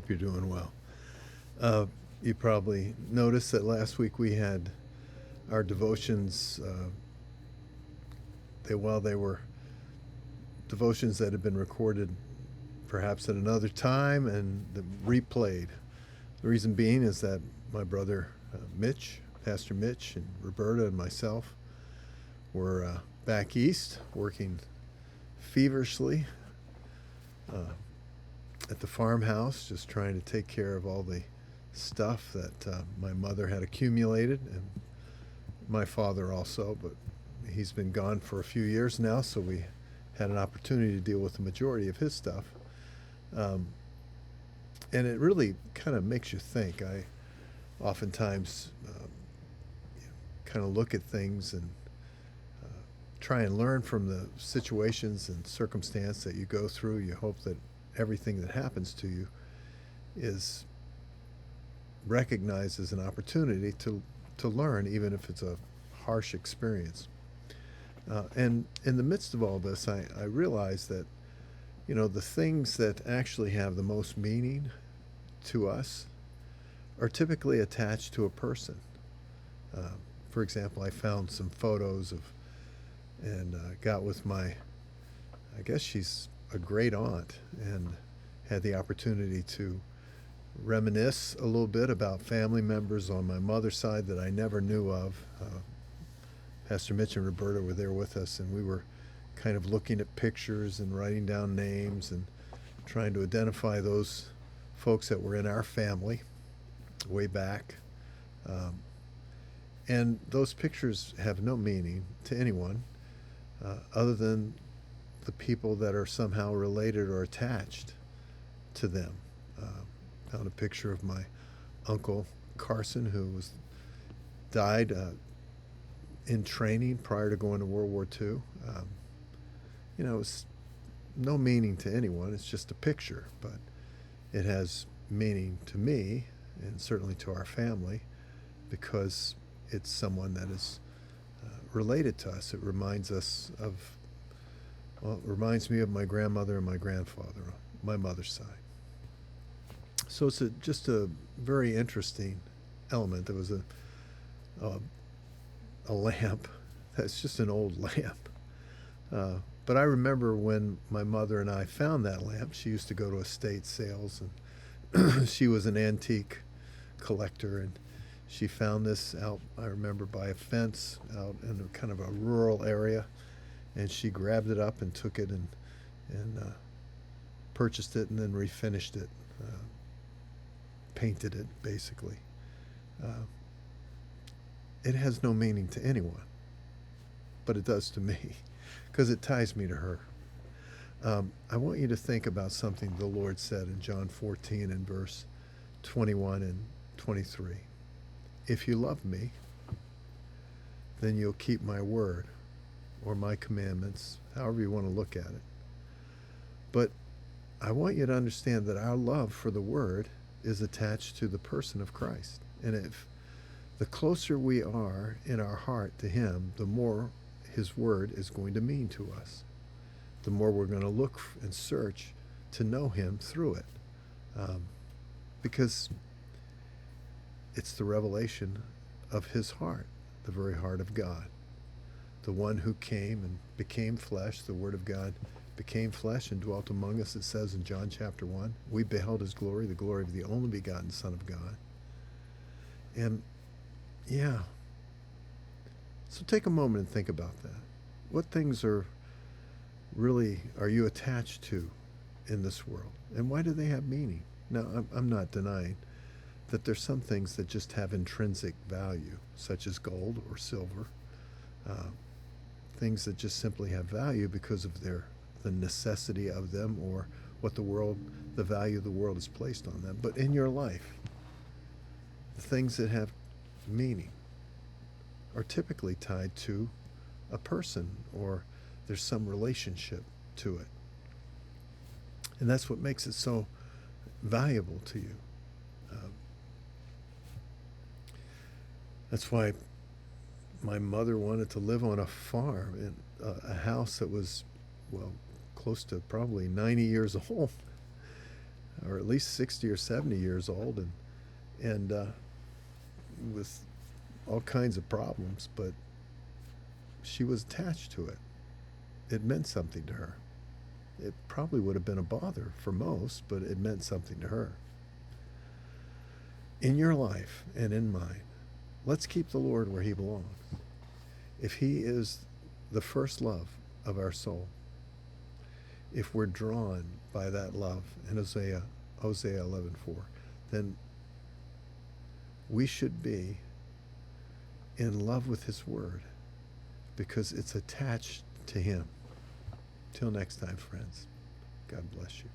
hope you're doing well. Uh, you probably noticed that last week we had our devotions. They were devotions that had been recorded perhaps at another time and replayed. The reason being is that my brother Mitch, Pastor Mitch, and Roberta and myself were back east working feverishly at the farmhouse, just trying to take care of all the stuff that my mother had accumulated, and my father also, but he's been gone for a few years now, so we had an opportunity to deal with the majority of his stuff. And it really kind of makes you think. I oftentimes kind of look at things and try and learn from the situations and circumstance that you go through. You hope that everything that happens to you is recognized as an opportunity to learn, even if it's a harsh experience. And in the midst of all this, I realize that, the things that actually have the most meaning to us are typically attached to a person. For example, I found some photos and got with I guess she's a great aunt, and had the opportunity to reminisce a little bit about family members on my mother's side that I never knew of. Pastor Mitch and Roberta were there with us, and we were kind of looking at pictures and writing down names and trying to identify those folks that were in our family way back. And those pictures have no meaning to anyone other than the people that are somehow related or attached to them. Found a picture of my uncle Carson, who died in training prior to going to World War II. It's no meaning to anyone. It's just a picture, but it has meaning to me and certainly to our family because it's someone that is related to us. It reminds us it reminds me of my grandmother and my grandfather on my mother's side. So it's just a very interesting element. There was a lamp that's just an old lamp. But I remember when my mother and I found that lamp. She used to go to estate sales, and she was an antique collector, and she found this out, I remember, by a fence out in a kind of a rural area, and she grabbed it up and took it and purchased it and then refinished it, painted it, basically. It has no meaning to anyone, but it does to me, because it ties me to her. I want you to think about something the Lord said in John 14 and verse 21 and 23. If you love me, then you'll keep my word, or my commandments, however you want to look at it. But I want you to understand that our love for the word is attached to the person of Christ. And if the closer we are in our heart to him, the more his word is going to mean to us. The more we're going to look and search to know him through it. Because it's the revelation of his heart, the very heart of God. The one who came and became flesh, the word of God became flesh and dwelt among us, it says in John chapter 1. We beheld his glory, the glory of the only begotten Son of God. And yeah, so take a moment and think about that. What things are you attached to in this world? And why do they have meaning? Now, I'm not denying that there's some things that just have intrinsic value, such as gold or silver, things that just simply have value because of the necessity of them, or the value the world has placed on them. But in your life, the things that have meaning are typically tied to a person, or there's some relationship to it. And that's what makes it so valuable to you. That's why my mother wanted to live on a farm, in a house that was, close to probably 90 years old. or at least 60 or 70 years old, and with all kinds of problems, but she was attached to it. It meant something to her. It probably would have been a bother for most, but it meant something to her. In your life and in mine, let's keep the Lord where he belongs. If he is the first love of our soul, if we're drawn by that love in Hosea 11:4, then we should be in love with his word because it's attached to him. Till next time, friends, God bless you.